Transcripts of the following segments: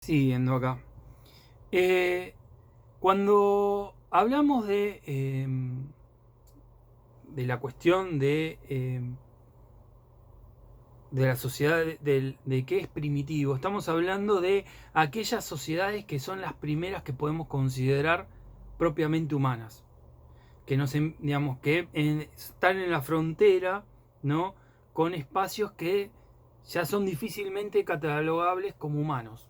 Siguiendo acá. Cuando hablamos de la cuestión de la sociedad, de qué es primitivo, estamos hablando de aquellas sociedades que son las primeras que podemos considerar propiamente humanas, que digamos que están en la frontera, ¿no? Con espacios que ya son difícilmente catalogables como humanos,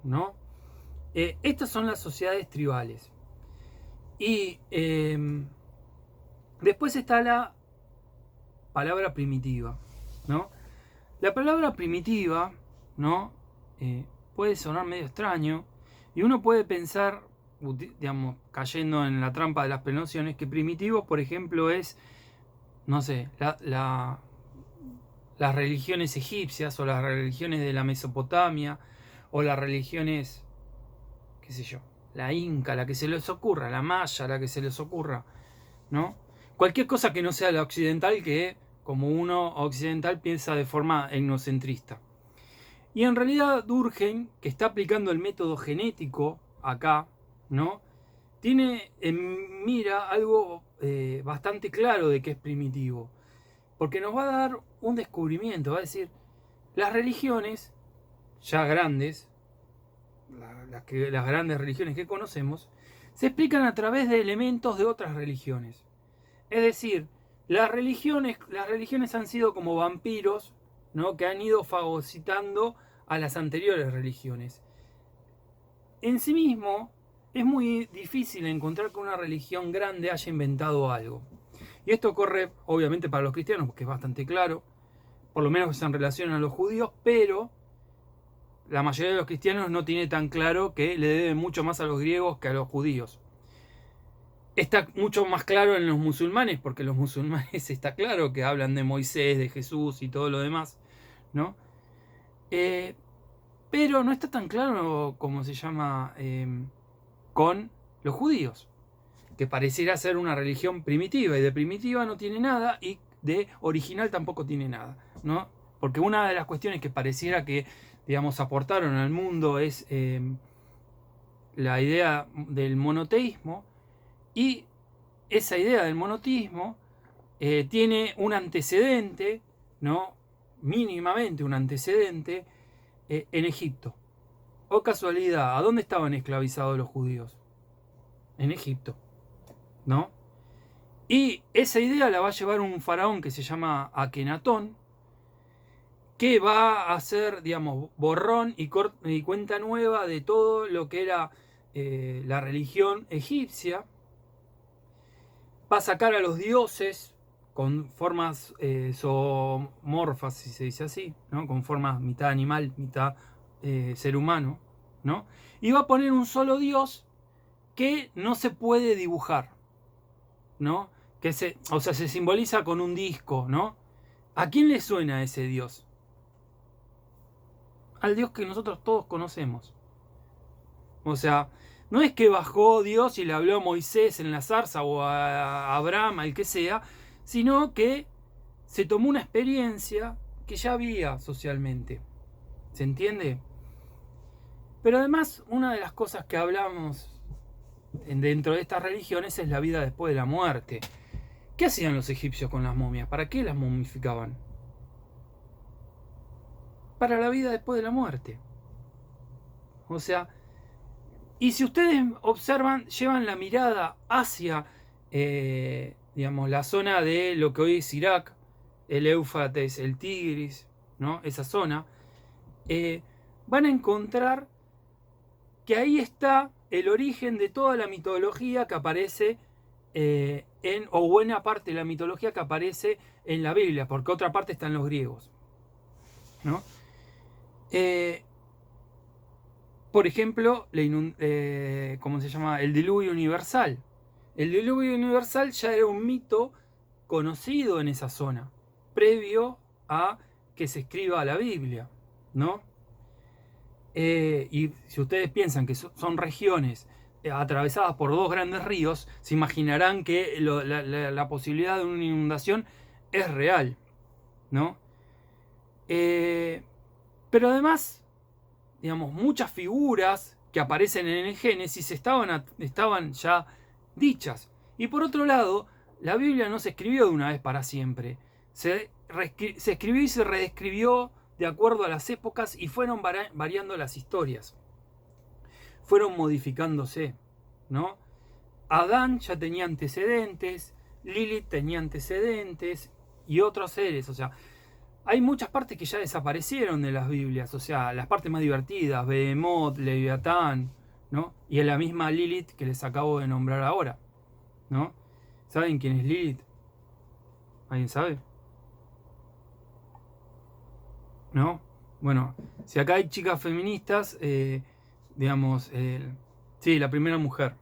¿no? Estas son las sociedades tribales. Y después está la palabra primitiva, ¿no? La palabra primitiva, ¿no? Puede sonar medio extraño y uno puede pensar, digamos, cayendo en la trampa de las prenociones, que primitivo, por ejemplo, es, no sé, las religiones egipcias o las religiones de la Mesopotamia o las religiones, qué sé yo, la inca, la que se les ocurra, la maya, la que se les ocurra, ¿no? Cualquier cosa que no sea la occidental, que como uno occidental piensa de forma etnocentrista. Y en realidad Durkheim, que está aplicando el método genético acá, ¿no? Tiene en mira algo bastante claro de que es primitivo. Porque nos va a dar un descubrimiento, va a decir, las religiones, ya grandes, las grandes religiones que conocemos, se explican a través de elementos de otras religiones. Es decir, las religiones han sido como vampiros, ¿no? Que han ido fagocitando a las anteriores religiones. En sí mismo, es muy difícil encontrar que una religión grande haya inventado algo. Y esto ocurre, obviamente, para los cristianos, porque es bastante claro, por lo menos en relación a los judíos, pero la mayoría de los cristianos no tiene tan claro que le debe mucho más a los griegos que a los judíos. Está mucho más claro en los musulmanes, porque los musulmanes está claro que hablan de Moisés, de Jesús y todo lo demás, ¿no? Eh, pero no está tan claro, como se llama, con los judíos, que pareciera ser una religión primitiva, y de primitiva no tiene nada, y de original tampoco tiene nada, ¿no? Porque una de las cuestiones que pareciera que, digamos, aportaron al mundo es la idea del monoteísmo, y esa idea del monoteísmo tiene un antecedente, ¿no? Mínimamente un antecedente en Egipto. O casualidad, ¿a dónde estaban esclavizados los judíos? En Egipto, ¿no? Y esa idea la va a llevar un faraón que se llama Akenatón, que va a hacer, digamos, borrón y cuenta nueva de todo lo que era la religión egipcia. Va a sacar a los dioses con formas zoomorfas, si se dice así, ¿no? Con formas mitad animal, mitad ser humano, ¿no? Y va a poner un solo dios que no se puede dibujar, ¿no? O sea, se simboliza con un disco, ¿no? ¿A quién le suena ese dios? Al dios que nosotros todos conocemos. O sea, no es que bajó Dios y le habló a Moisés en la zarza o a Abraham, al que sea, sino que se tomó una experiencia que ya había socialmente. ¿Se entiende? Pero además, una de las cosas que hablamos dentro de estas religiones es la vida después de la muerte. ¿Qué hacían los egipcios con las momias? ¿Para qué las momificaban? Para la vida después de la muerte. O sea, y si ustedes observan, llevan la mirada hacia, digamos, la zona de lo que hoy es Irak, el Éufrates, el Tigris, ¿no? Esa zona, van a encontrar que ahí está el origen de toda la mitología que aparece o buena parte de la mitología que aparece en la Biblia, porque otra parte están los griegos, ¿no? Eh, por ejemplo, ¿cómo se llama? El diluvio universal. El diluvio universal ya era un mito conocido en esa zona, previo a que se escriba la Biblia, ¿no? Y si ustedes piensan que son regiones atravesadas por dos grandes ríos, se imaginarán que la posibilidad de una inundación es real, ¿no? Pero además, digamos, muchas figuras que aparecen en el Génesis estaban ya dichas. Y por otro lado, la Biblia no se escribió de una vez para siempre. Se escribió y se reescribió de acuerdo a las épocas y fueron variando las historias. Fueron modificándose, ¿no? Adán ya tenía antecedentes, Lilith tenía antecedentes y otros seres, o sea, hay muchas partes que ya desaparecieron de las Biblias, o sea, las partes más divertidas, Behemoth, Leviatán, ¿no? Y en la misma Lilith que les acabo de nombrar ahora, ¿no? ¿Saben quién es Lilith? ¿Alguien sabe? ¿No? Bueno, si acá hay chicas feministas, digamos, sí, la primera mujer,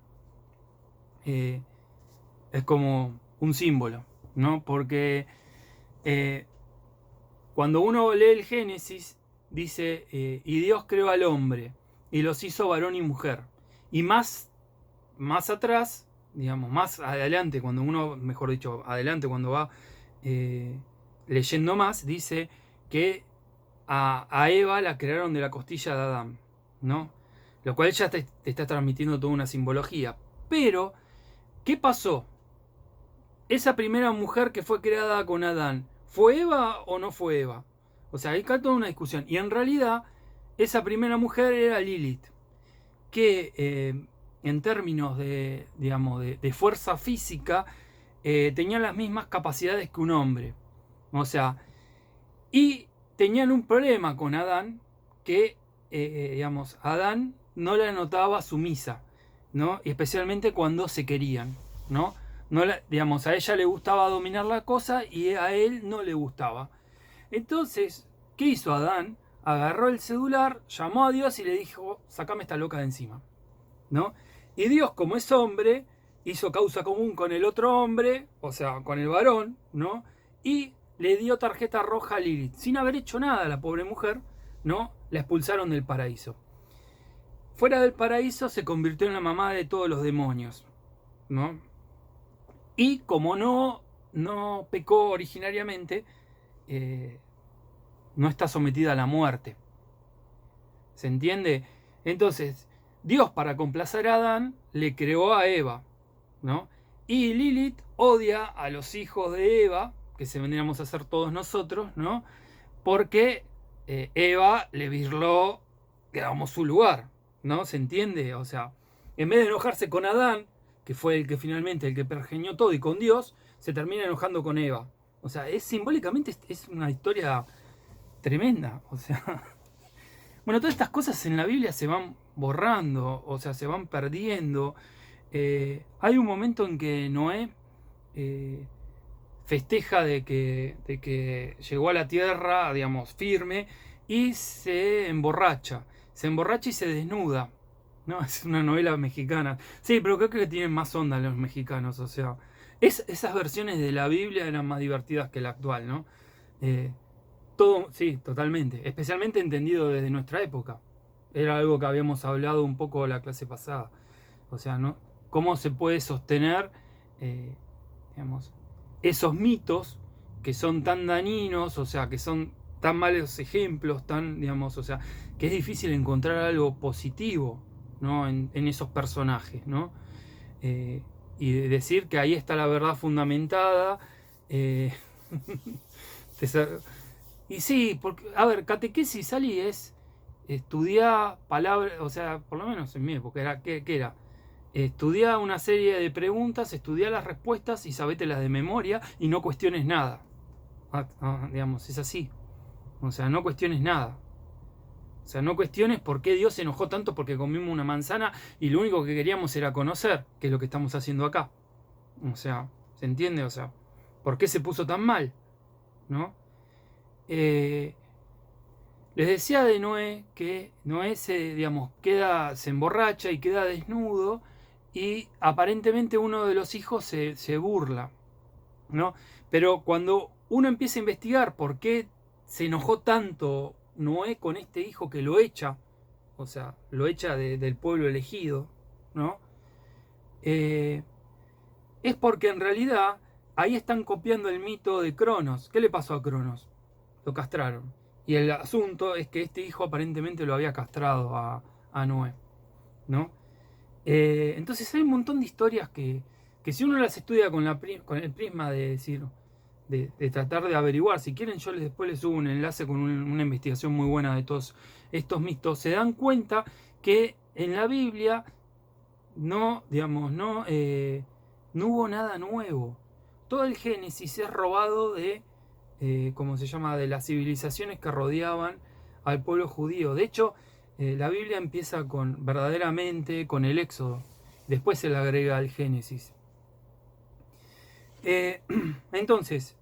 es como un símbolo, ¿no? Porque cuando uno lee el Génesis, dice, y Dios creó al hombre, y los hizo varón y mujer. Y más atrás, digamos, más adelante, cuando uno, mejor dicho, adelante, cuando va leyendo más, dice que a Eva la crearon de la costilla de Adán, ¿no? Lo cual ya te está transmitiendo toda una simbología. Pero, ¿qué pasó? Esa primera mujer que fue creada con Adán, ¿fue Eva o no fue Eva? O sea, hay acá toda una discusión. Y en realidad, esa primera mujer era Lilith, que en términos de, digamos, de fuerza física, tenía las mismas capacidades que un hombre. O sea, y tenían un problema con Adán, que, digamos, Adán no la notaba sumisa, ¿no? Y especialmente cuando se querían, ¿no? Digamos, a ella le gustaba dominar la cosa y a él no le gustaba. Entonces, ¿qué hizo Adán? Agarró el celular, llamó a Dios y le dijo, sacame esta loca de encima, ¿no? Y Dios, como es hombre, hizo causa común con el otro hombre, o sea, con el varón, ¿no? Y le dio tarjeta roja a Lilith. Sin haber hecho nada a la pobre mujer, ¿no? La expulsaron del paraíso. Fuera del paraíso se convirtió en la mamá de todos los demonios, ¿no? Y como no pecó originariamente, no está sometida a la muerte. ¿Se entiende? Entonces, Dios, para complacer a Adán, le creó a Eva, ¿no? Y Lilith odia a los hijos de Eva, que se vendríamos a ser todos nosotros, ¿no? Porque Eva le virló, digamos, su lugar, ¿no? ¿Se entiende? O sea, en vez de enojarse con Adán, que fue el que finalmente, el que pergeñó todo, y con Dios, se termina enojando con Eva. O sea, simbólicamente es una historia tremenda. O sea, bueno, todas estas cosas en la Biblia se van borrando, o sea, se van perdiendo. Hay un momento en que Noé festeja de que llegó a la tierra, digamos, firme, y se emborracha. Se emborracha y se desnuda. No, es una novela mexicana. Sí, pero creo que tienen más onda los mexicanos. O sea, esas versiones de la Biblia eran más divertidas que la actual, ¿no? Todo, sí, totalmente. Especialmente entendido desde nuestra época. Era algo que habíamos hablado un poco la clase pasada. O sea, ¿no? ¿Cómo se puede sostener, digamos, esos mitos que son tan dañinos, o sea, que son tan malos ejemplos, tan, digamos, o sea, que es difícil encontrar algo positivo, ¿no? en esos personajes, ¿no? Y decir que ahí está la verdad fundamentada. Y sí, porque, a ver, catequesis, Ali, es estudiar palabras, o sea, por lo menos en mi época, ¿qué era? Estudia una serie de preguntas, estudia las respuestas y sabételas de memoria y no cuestiones nada. Digamos, es así. O sea, no cuestiones nada. O sea, no cuestiones por qué Dios se enojó tanto porque comimos una manzana y lo único que queríamos era conocer, que es lo que estamos haciendo acá. O sea, ¿se entiende? O sea, ¿por qué se puso tan mal? ¿No? Les decía de Noé que Noé digamos, se emborracha y queda desnudo y aparentemente uno de los hijos se burla, ¿no? Pero cuando uno empieza a investigar por qué se enojó tanto Noé con este hijo que lo echa, o sea, lo echa del pueblo elegido, ¿no? Es porque en realidad ahí están copiando el mito de Cronos. ¿Qué le pasó a Cronos? Lo castraron. Y el asunto es que este hijo aparentemente lo había castrado a Noé, ¿no? Entonces hay un montón de historias que si uno las estudia con el prisma de decir, de tratar de averiguar, si quieren yo después les subo un enlace con una investigación muy buena de todos estos mitos, se dan cuenta que en la Biblia no, digamos, no hubo nada nuevo. Todo el Génesis es robado de, ¿cómo se llama?, de las civilizaciones que rodeaban al pueblo judío. De hecho, la Biblia empieza verdaderamente con el Éxodo. Después se le agrega el Génesis. Entonces,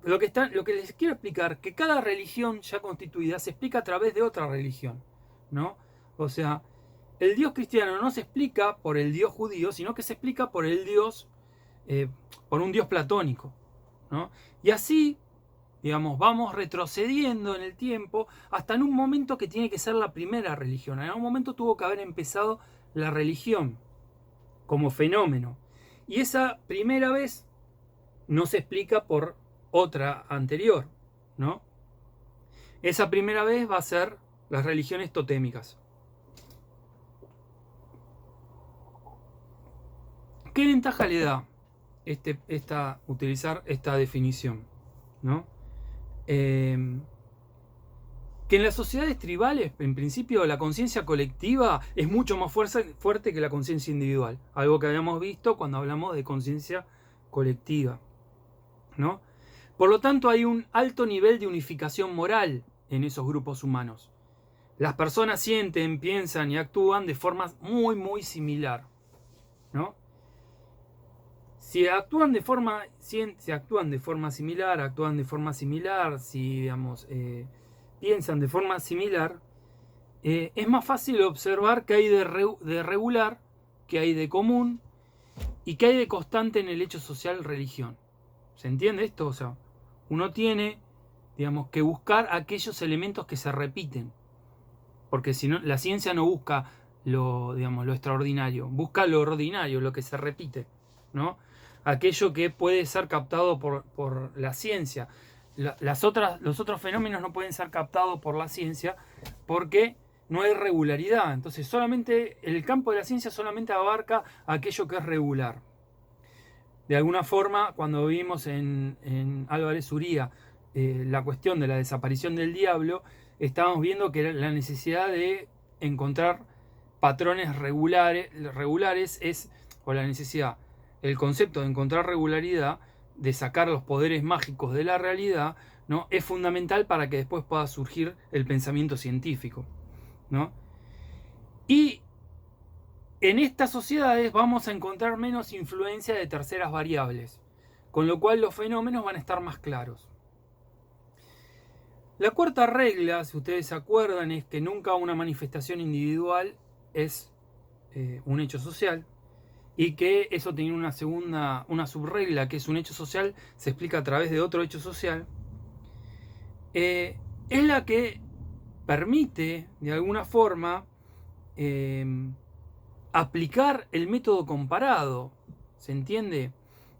lo que les quiero explicar, que cada religión ya constituida se explica a través de otra religión, ¿no? O sea, el Dios cristiano no se explica por el Dios judío, sino que se explica por el Dios, por un Dios platónico, ¿no? Y así, digamos, vamos retrocediendo en el tiempo hasta en un momento que tiene que ser la primera religión. En algún momento tuvo que haber empezado la religión como fenómeno. Y esa primera vez no se explica por otra anterior, ¿no? Esa primera vez va a ser las religiones totémicas. ¿Qué ventaja le da utilizar esta definición, ¿no? Que en las sociedades tribales, en principio, la conciencia colectiva es mucho más fuerte que la conciencia individual. Algo que habíamos visto cuando hablamos de conciencia colectiva, ¿no? Por lo tanto, hay un alto nivel de unificación moral en esos grupos humanos. Las personas sienten, piensan y actúan de forma muy, muy similar, ¿no? Si actúan de forma similar, si digamos, piensan de forma similar, es más fácil observar qué hay de regular, qué hay de común y qué hay de constante en el hecho social religión. ¿Se entiende esto? O sea, uno tiene, digamos, que buscar aquellos elementos que se repiten. Porque si no, la ciencia no busca lo extraordinario, busca lo ordinario, lo que se repite, ¿no? Aquello que puede ser captado por la ciencia. Los otros fenómenos no pueden ser captados por la ciencia porque no hay regularidad. Entonces solamente el campo de la ciencia solamente abarca aquello que es regular. De alguna forma, cuando vimos en Álvarez Uría la cuestión de la desaparición del diablo, estábamos viendo que la necesidad de encontrar patrones regulares es, o la necesidad, el concepto de encontrar regularidad, de sacar los poderes mágicos de la realidad, ¿no? Es fundamental para que después pueda surgir el pensamiento científico, ¿no? Y en estas sociedades vamos a encontrar menos influencia de terceras variables, con lo cual los fenómenos van a estar más claros. La cuarta regla, si ustedes se acuerdan, es que nunca una manifestación individual es un hecho social, y que eso tiene una subregla, que es un hecho social, se explica a través de otro hecho social, es la que permite, de alguna forma, aplicar el método comparado. ¿Se entiende?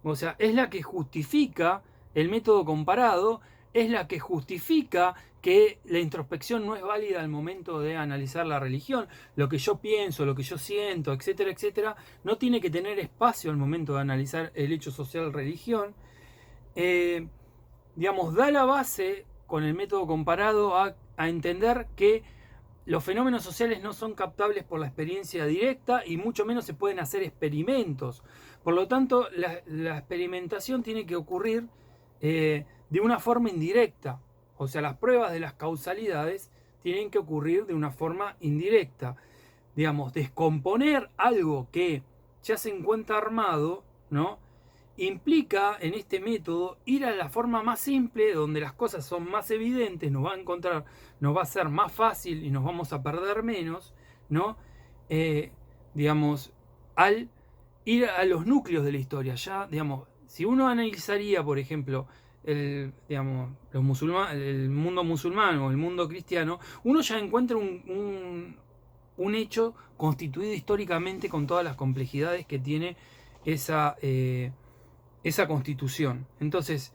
O sea, es la que justifica el método comparado, es la que justifica que la introspección no es válida al momento de analizar la religión. Lo que yo pienso, lo que yo siento, etcétera, etcétera, no tiene que tener espacio al momento de analizar el hecho social religión. Digamos, da la base con el método comparado a entender que los fenómenos sociales no son captables por la experiencia directa y mucho menos se pueden hacer experimentos. Por lo tanto, la experimentación tiene que ocurrir de una forma indirecta. O sea, las pruebas de las causalidades tienen que ocurrir de una forma indirecta. Digamos, descomponer algo que ya se encuentra armado, ¿no? Implica en este método ir a la forma más simple, donde las cosas son más evidentes, nos va a ser más fácil y nos vamos a perder menos, ¿no? Digamos, al ir a los núcleos de la historia. Ya, digamos, si uno analizaría, por ejemplo, el mundo musulmán o el mundo cristiano, uno ya encuentra un hecho constituido históricamente con todas las complejidades que tiene esa constitución. Entonces,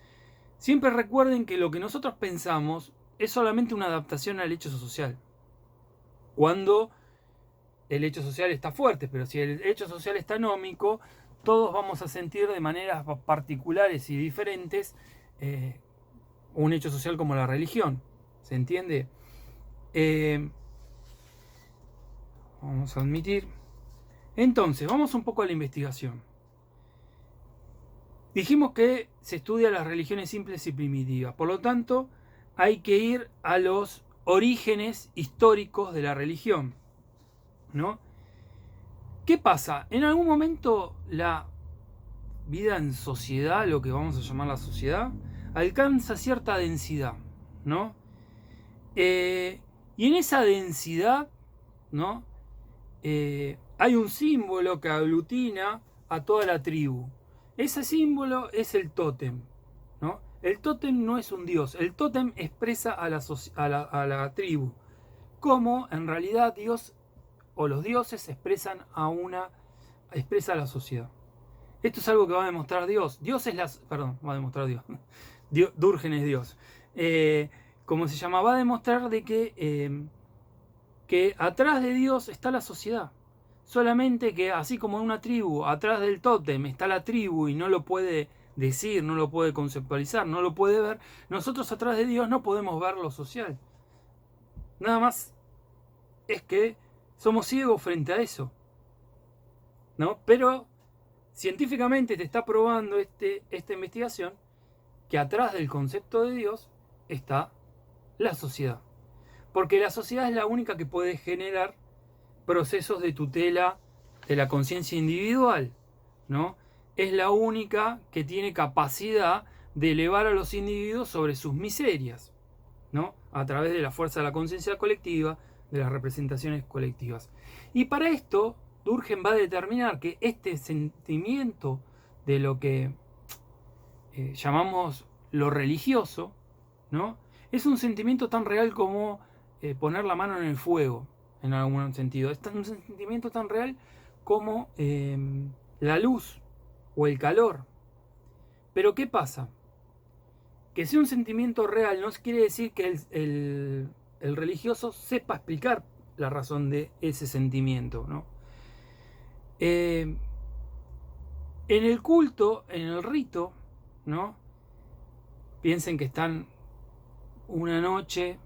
siempre recuerden que lo que nosotros pensamos es solamente una adaptación al hecho social. Cuando el hecho social está fuerte, pero si el hecho social está anómico, todos vamos a sentir de maneras particulares y diferentes un hecho social como la religión. ¿Se entiende? Vamos a admitir. Entonces, vamos un poco a la investigación. Dijimos que se estudia las religiones simples y primitivas. Por lo tanto, hay que ir a los orígenes históricos de la religión, ¿no? ¿Qué pasa? En algún momento la vida en sociedad, lo que vamos a llamar la sociedad, alcanza cierta densidad, ¿no? Y en esa densidad, ¿no? Hay un símbolo que aglutina a toda la tribu. Ese símbolo es el tótem, ¿no? El tótem no es un dios, el tótem expresa a la tribu, como en realidad Dios o los dioses expresa a la sociedad. Esto es algo que va a demostrar Dios. Va a demostrar Dios. Durgen es Dios. ¿Cómo se llama? Va a demostrar de que atrás de Dios está la sociedad. Solamente que así como en una tribu, atrás del tótem está la tribu y no lo puede decir, no lo puede conceptualizar, no lo puede ver, nosotros atrás de Dios no podemos ver lo social. Nada más es que somos ciegos frente a eso, ¿no? Pero científicamente te está probando esta investigación que atrás del concepto de Dios está la sociedad. Porque la sociedad es la única que puede generar procesos de tutela de la conciencia individual, ¿no? Es la única que tiene capacidad de elevar a los individuos sobre sus miserias, ¿no? A través de la fuerza de la conciencia colectiva, de las representaciones colectivas. Y para esto, Durkheim va a determinar que este sentimiento de lo que llamamos lo religioso, ¿no? Es un sentimiento tan real como poner la mano en el fuego, en algún sentido. Es un sentimiento tan real como la luz o el calor. Pero ¿qué pasa? Que sea un sentimiento real no quiere decir que el religioso sepa explicar la razón de ese sentimiento, ¿no? En el culto, en el rito, ¿no? Piensen que están una noche.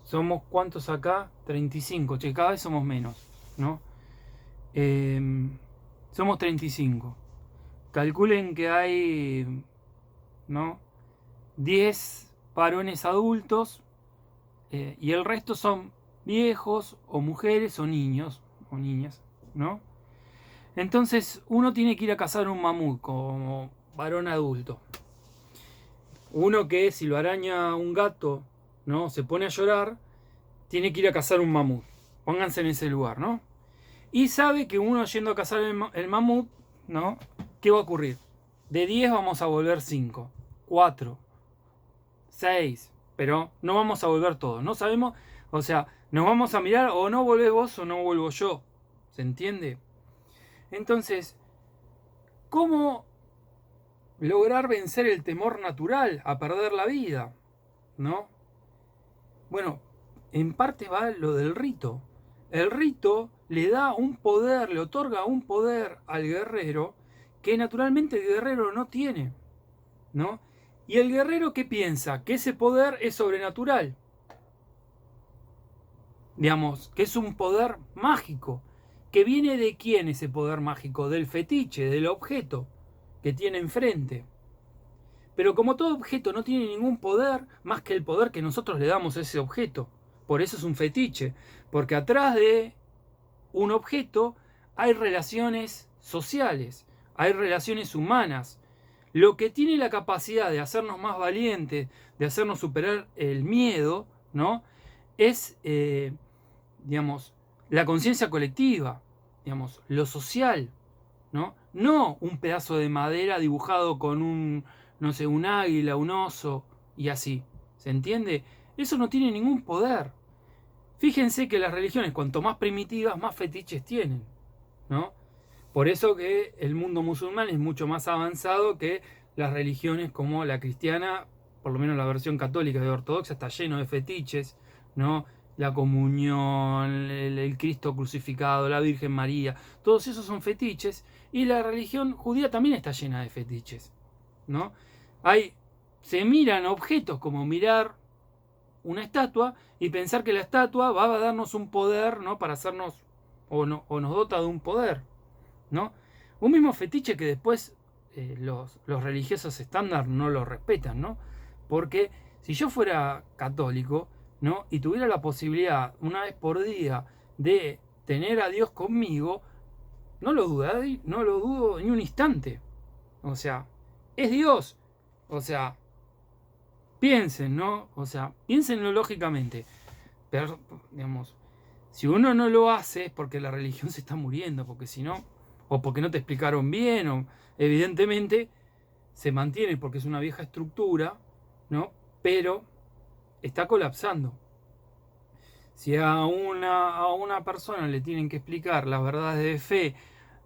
¿Somos cuántos acá? 35. Che, cada vez somos menos, ¿no? Somos 35. Calculen que hay, ¿no? 10 varones adultos y el resto son viejos o mujeres o niños o niñas, ¿no? Entonces uno tiene que ir a cazar un mamut como varón adulto. Uno que si lo araña un gato, ¿no? Se pone a llorar, tiene que ir a cazar un mamut. Pónganse en ese lugar, ¿no? Y sabe que uno yendo a cazar el mamut, ¿no? ¿Qué va a ocurrir? De 10 vamos a volver 5, 4, 6, pero no vamos a volver todos. No sabemos, o sea, nos vamos a mirar o no volvés vos o no vuelvo yo. ¿Se entiende? Entonces, ¿cómo lograr vencer el temor natural a perder la vida? ¿No? Bueno, en parte va lo del rito. El rito le da un poder, le otorga un poder al guerrero que naturalmente el guerrero no tiene, ¿no? Y el guerrero, ¿qué piensa? Que ese poder es sobrenatural. Digamos, que es un poder mágico. ¿Que viene de quién ese poder mágico? Del fetiche, del objeto que tiene enfrente. Pero como todo objeto no tiene ningún poder más que el poder que nosotros le damos a ese objeto. Por eso es un fetiche. Porque atrás de un objeto hay relaciones sociales, hay relaciones humanas. Lo que tiene la capacidad de hacernos más valientes, de hacernos superar el miedo, ¿no? Es, digamos, la conciencia colectiva, digamos, lo social, ¿no? No un pedazo de madera dibujado con un, no sé, un águila, un oso y así. ¿Se entiende? Eso no tiene ningún poder. Fíjense que las religiones, cuanto más primitivas, más fetiches tienen, ¿no? Por eso que el mundo musulmán es mucho más avanzado que las religiones como la cristiana, por lo menos la versión católica y ortodoxa, está lleno de fetiches, ¿no? La comunión, el Cristo crucificado, la Virgen María, todos esos son fetiches, y la religión judía también está llena de fetiches, ¿no? Se miran objetos como mirar una estatua y pensar que la estatua va a darnos un poder, ¿no? Para hacernos, o nos dota de un poder, ¿no? Un mismo fetiche que después los religiosos estándar no lo respetan, ¿no? Porque si yo fuera católico, ¿no? Y tuviera la posibilidad una vez por día de tener a Dios conmigo, no lo dudo ni un instante. O sea, es Dios. O sea, piensen, ¿no? O sea, piénsenlo lógicamente. Pero, digamos, si uno no lo hace es porque la religión se está muriendo, porque si no, o porque no te explicaron bien, o evidentemente se mantiene porque es una vieja estructura, ¿no? Pero está colapsando. Si a una persona le tienen que explicar las verdades de fe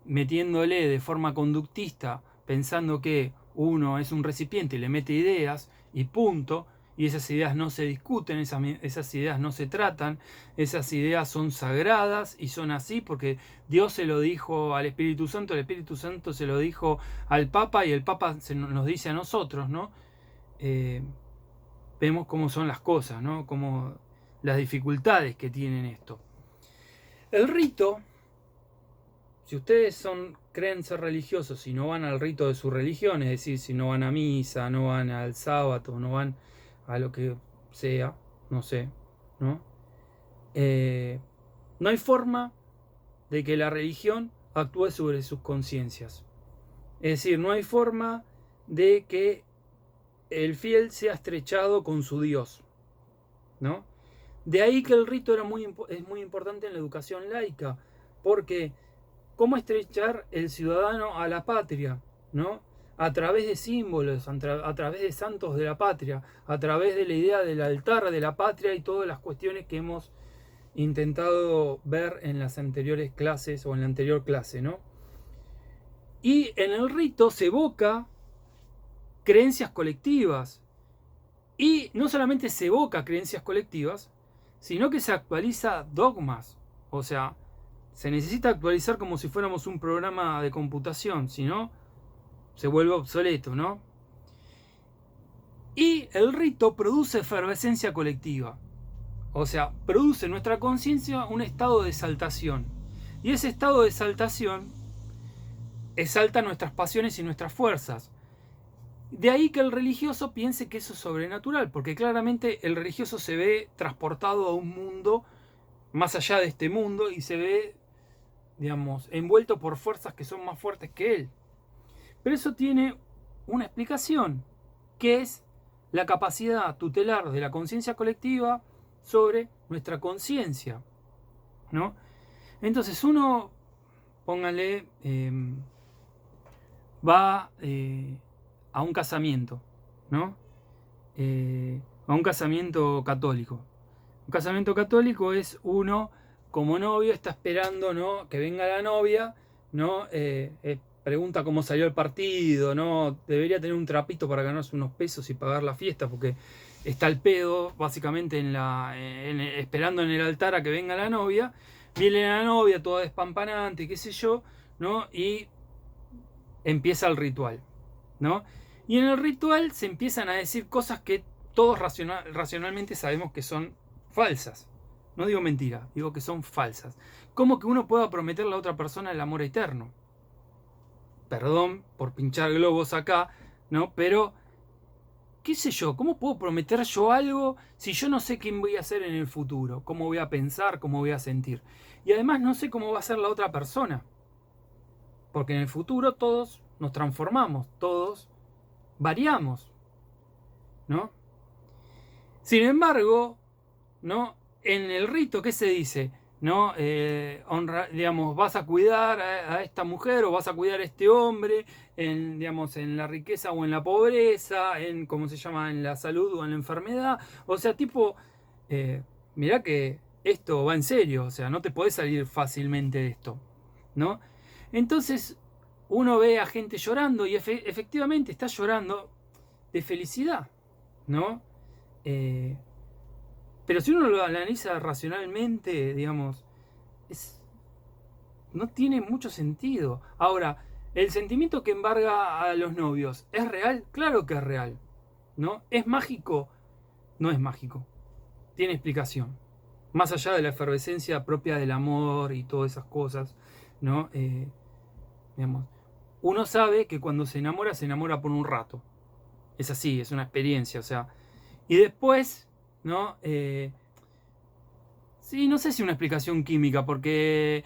metiéndole de forma conductista, pensando que uno es un recipiente y le mete ideas y punto, y esas ideas no se discuten, esas ideas no se tratan, esas ideas son sagradas y son así porque Dios se lo dijo al Espíritu Santo, el Espíritu Santo se lo dijo al Papa y el Papa nos dice a nosotros, ¿no? Vemos cómo son las cosas, ¿no? Como las dificultades que tienen esto. El rito, si ustedes creen ser religiosos y no van al rito de su religión, es decir, si no van a misa, no van al sábado, no van a lo que sea, no sé, ¿no? No hay forma de que la religión actúe sobre sus conciencias. Es decir, no hay forma de que el fiel sea estrechado con su Dios, ¿no? De ahí que el rito es muy importante en la educación laica, porque ¿cómo estrechar el ciudadano a la patria? ¿No? A través de símbolos, a través de santos de la patria, a través de la idea del altar de la patria y todas las cuestiones que hemos intentado ver en las anteriores clases o en la anterior clase, ¿no? Y en el rito se evoca creencias colectivas. Y no solamente se evoca creencias colectivas, sino que se actualiza dogmas. O sea, se necesita actualizar como si fuéramos un programa de computación, si no, se vuelve obsoleto, ¿no? Y el rito produce efervescencia colectiva. O sea, produce en nuestra conciencia un estado de exaltación. Y ese estado de exaltación exalta nuestras pasiones y nuestras fuerzas. De ahí que el religioso piense que eso es sobrenatural, porque claramente el religioso se ve transportado a un mundo más allá de este mundo y se ve, digamos, envuelto por fuerzas que son más fuertes que él. Pero eso tiene una explicación, que es la capacidad tutelar de la conciencia colectiva sobre nuestra conciencia, ¿no? Entonces uno, póngale, va a un casamiento, ¿no? A un casamiento católico. Un casamiento católico es uno como novio está esperando, ¿no? Que venga la novia, ¿no? Pregunta cómo salió el partido, ¿no? Debería tener un trapito para ganarse unos pesos y pagar la fiesta porque está el pedo básicamente esperando en el altar a que venga la novia. Viene la novia toda despampanante, qué sé yo, ¿no? Y empieza el ritual, ¿no? Y en el ritual se empiezan a decir cosas que todos racionalmente sabemos que son falsas. No digo mentira, digo que son falsas. ¿Cómo que uno pueda prometerle a otra persona el amor eterno? Perdón por pinchar globos acá, ¿no? Pero, qué sé yo, ¿cómo puedo prometer yo algo si yo no sé quién voy a ser en el futuro? ¿Cómo voy a pensar? ¿Cómo voy a sentir? Y además no sé cómo va a ser la otra persona. Porque en el futuro todos nos transformamos, todos variamos, ¿no? Sin embargo, ¿no? En el rito, ¿qué se dice? ¿No? Digamos, vas a cuidar a esta mujer o vas a cuidar a este hombre digamos, en la riqueza o en la pobreza, ¿cómo se llama? En la salud o en la enfermedad. O sea, tipo, mirá que esto va en serio, o sea, no te podés salir fácilmente de esto, ¿no? Entonces, uno ve a gente llorando y efectivamente está llorando de felicidad, ¿no? Eh, pero si uno lo analiza racionalmente, digamos, no tiene mucho sentido. Ahora, ¿el sentimiento que embarga a los novios es real? Claro que es real, ¿no? ¿Es mágico? No es mágico. Tiene explicación. Más allá de la efervescencia propia del amor y todas esas cosas, ¿no? Digamos, uno sabe que cuando se enamora por un rato. Es así, es una experiencia, o sea. Y después, ¿no? Sí, no sé si una explicación química, porque,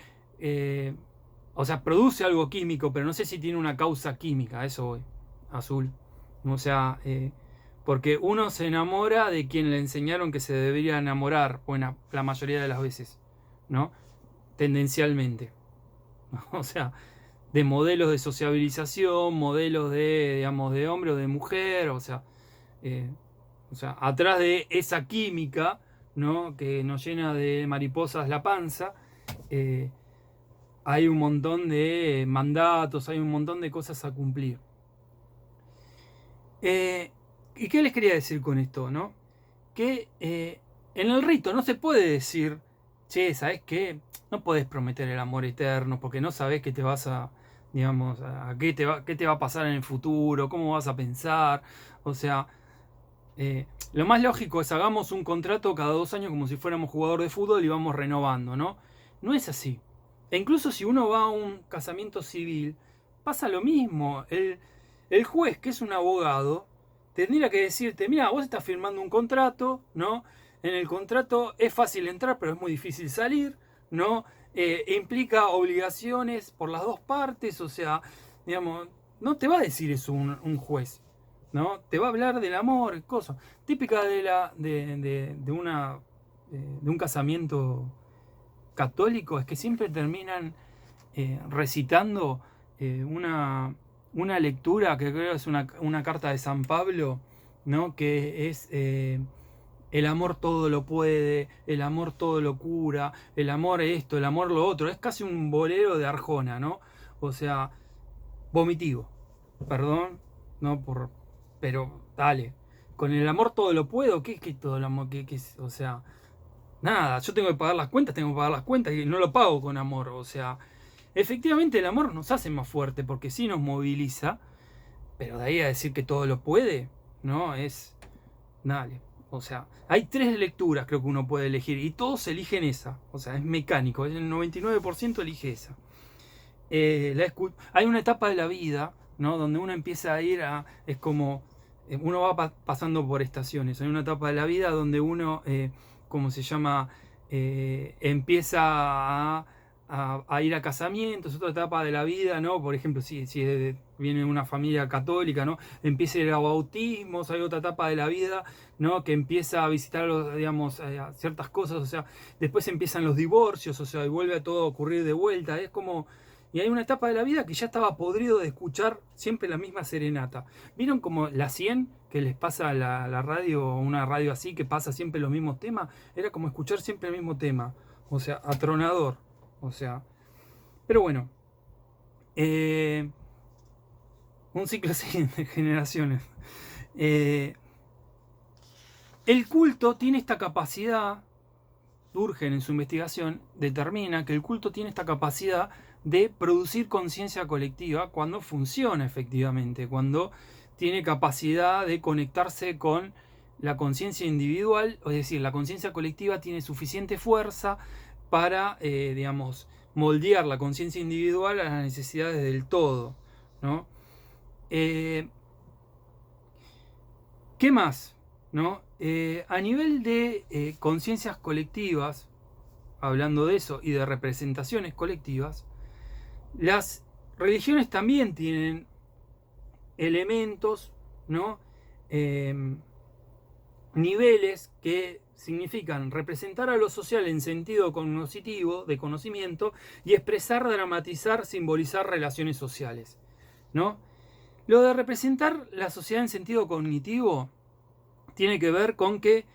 o sea, produce algo químico, pero no sé si tiene una causa química, a eso voy, azul. O sea, porque uno se enamora de quien le enseñaron que se debería enamorar, bueno, la mayoría de las veces, ¿no? Tendencialmente. O sea, de modelos de sociabilización, modelos de, digamos, de hombre o de mujer, eh, o sea, atrás de esa química, ¿no? Que nos llena de mariposas la panza, eh, hay un montón de mandatos, hay un montón de cosas a cumplir. ¿Y qué les quería decir con esto, no? Que en el rito no se puede decir, che, ¿sabes qué? No podés prometer el amor eterno porque no sabés qué te vas a, digamos, a qué te va a pasar en el futuro, cómo vas a pensar. O sea, lo más lógico es hagamos un contrato cada 2 años como si fuéramos jugador de fútbol y vamos renovando, ¿no? No es así. E incluso si uno va a un casamiento civil, pasa lo mismo. El juez, que es un abogado, tendría que decirte, mira, vos estás firmando un contrato, ¿no? En el contrato es fácil entrar, pero es muy difícil salir, ¿no? Implica obligaciones por las dos partes, o sea, digamos, no te va a decir eso un juez. ¿No? Te va a hablar del amor, cosas. Típica de un casamiento católico es que siempre terminan recitando una lectura que creo es una carta de San Pablo, ¿no? Que es el amor todo lo puede, el amor todo lo cura, el amor esto, el amor lo otro. Es casi un bolero de Arjona, ¿no? O sea, vomitivo. Perdón, no por. Pero, dale. Con el amor todo lo puedo. ¿Qué es que todo el amor? O sea, nada. Yo tengo que pagar las cuentas, tengo que pagar las cuentas y no lo pago con amor. O sea, efectivamente el amor nos hace más fuerte porque sí nos moviliza. Pero de ahí a decir que todo lo puede, ¿no? Es. Dale. O sea, hay 3 lecturas creo que uno puede elegir y todos eligen esa. O sea, es mecánico. El 99% elige esa. Hay una etapa de la vida, ¿no? Donde uno empieza a ir a. Es como. Uno va pasando por estaciones. Hay una etapa de la vida donde uno, ¿cómo se llama? Empieza a ir a casamientos, otra etapa de la vida, ¿no? Por ejemplo, si viene de una familia católica, ¿no? Empieza a ir a bautismos, hay otra etapa de la vida, ¿no? Que empieza a visitar, digamos, ciertas cosas, o sea, después empiezan los divorcios, o sea, y vuelve a todo a ocurrir de vuelta, es como. Y hay una etapa de la vida que ya estaba podrido de escuchar siempre la misma serenata. ¿Vieron como la 100 que les pasa a la radio, una radio así que pasa siempre los mismos temas? Era como escuchar siempre el mismo tema. O sea, atronador. O sea, pero bueno. eh, un ciclo así de generaciones. Eh, el culto tiene esta capacidad, Durgen en su investigación determina que el culto tiene esta capacidad de producir conciencia colectiva cuando funciona efectivamente, cuando tiene capacidad de conectarse con la conciencia individual, es decir, la conciencia colectiva tiene suficiente fuerza para, digamos, moldear la conciencia individual a las necesidades del todo, ¿no? ¿Qué más? ¿No? A nivel de conciencias colectivas, hablando de eso y de representaciones colectivas, las religiones también tienen elementos, ¿no? Niveles que significan representar a lo social en sentido cognoscitivo, de conocimiento, y expresar, dramatizar, simbolizar relaciones sociales, ¿no? Lo de representar la sociedad en sentido cognitivo tiene que ver con que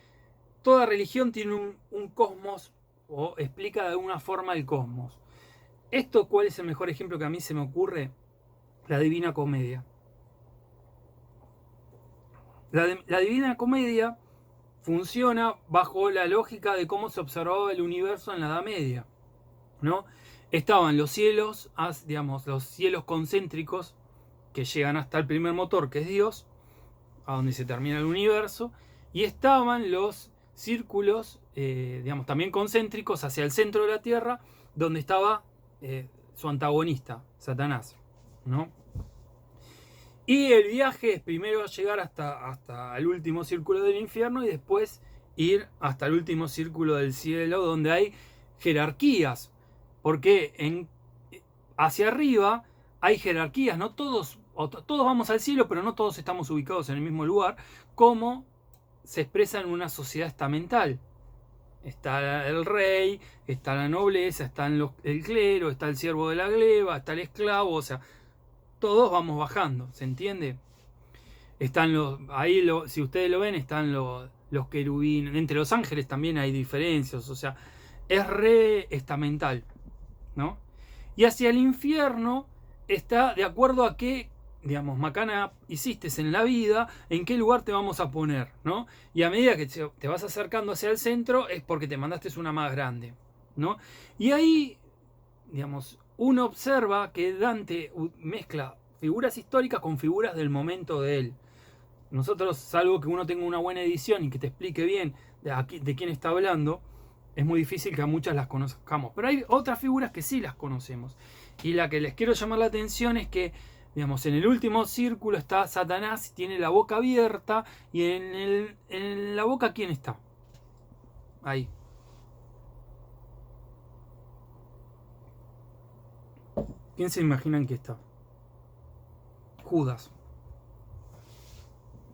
toda religión tiene un cosmos o explica de alguna forma el cosmos. ¿Esto cuál es el mejor ejemplo que a mí se me ocurre? La Divina Comedia. La Divina Comedia funciona bajo la lógica de cómo se observaba el universo en la Edad Media, ¿no? Estaban los cielos, digamos, los cielos concéntricos que llegan hasta el primer motor, que es Dios, a donde se termina el universo, y estaban los círculos, digamos, también concéntricos hacia el centro de la Tierra, donde estaba su antagonista, Satanás, ¿no? Y el viaje es primero llegar hasta el último círculo del infierno y después ir hasta el último círculo del cielo, donde hay jerarquías. Porque hacia arriba hay jerarquías, no todos vamos al cielo, pero no todos estamos ubicados en el mismo lugar, como se expresa en una sociedad estamental. Está el rey, está la nobleza, está el clero, está el siervo de la gleba, está el esclavo, o sea, todos vamos bajando, ¿se entiende? Están si ustedes lo ven, están los querubines. Entre los ángeles también hay diferencias, o sea, es re estamental, ¿no? Y hacia el infierno está de acuerdo a qué, digamos, macana hiciste en la vida, en qué lugar te vamos a poner, ¿no? Y a medida que te vas acercando hacia el centro es porque te mandaste una más grande, ¿no? Y ahí, digamos, uno observa que Dante mezcla figuras históricas con figuras del momento de él. Nosotros, salvo que uno tenga una buena edición y que te explique bien de quién está hablando, es muy difícil que a muchas las conozcamos. Pero hay otras figuras que sí las conocemos. Y la que les quiero llamar la atención es que, digamos, en el último círculo está Satanás, tiene la boca abierta, y en la boca, ¿quién está? Ahí. ¿Quién se imaginan que está? Judas.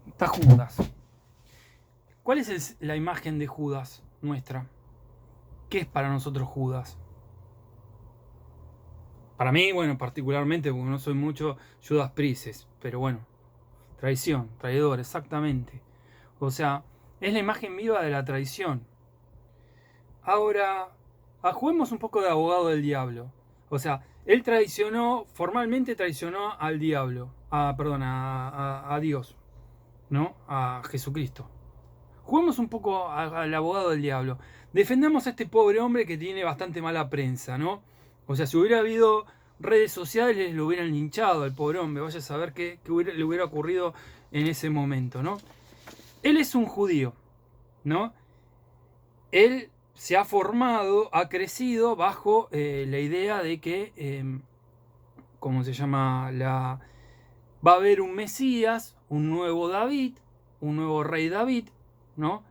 Está Judas. ¿Cuál es la imagen de Judas nuestra? ¿Qué es para nosotros Judas? Para mí, bueno, particularmente, porque no soy mucho Judas Priest, pero bueno, traición, traidor, exactamente. O sea, es la imagen viva de la traición. Ahora, juguemos un poco de abogado del diablo. O sea, él formalmente traicionó al diablo, a Dios, ¿no? A Jesucristo. Juguemos un poco al abogado del diablo. Defendamos a este pobre hombre que tiene bastante mala prensa, ¿no? O sea, si hubiera habido redes sociales, lo hubieran linchado al pobre hombre. Vaya a saber qué le hubiera ocurrido en ese momento, ¿no? Él es un judío, ¿no? Él se ha formado, ha crecido bajo la idea de que, ¿cómo se llama? Va a haber un Mesías, un nuevo David, un nuevo rey David, ¿no?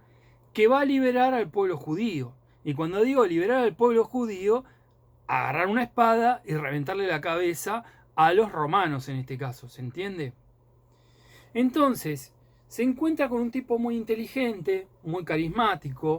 Que va a liberar al pueblo judío. Y cuando digo liberar al pueblo judío, agarrar una espada y reventarle la cabeza a los romanos en este caso, ¿se entiende? Entonces, se encuentra con un tipo muy inteligente, muy carismático,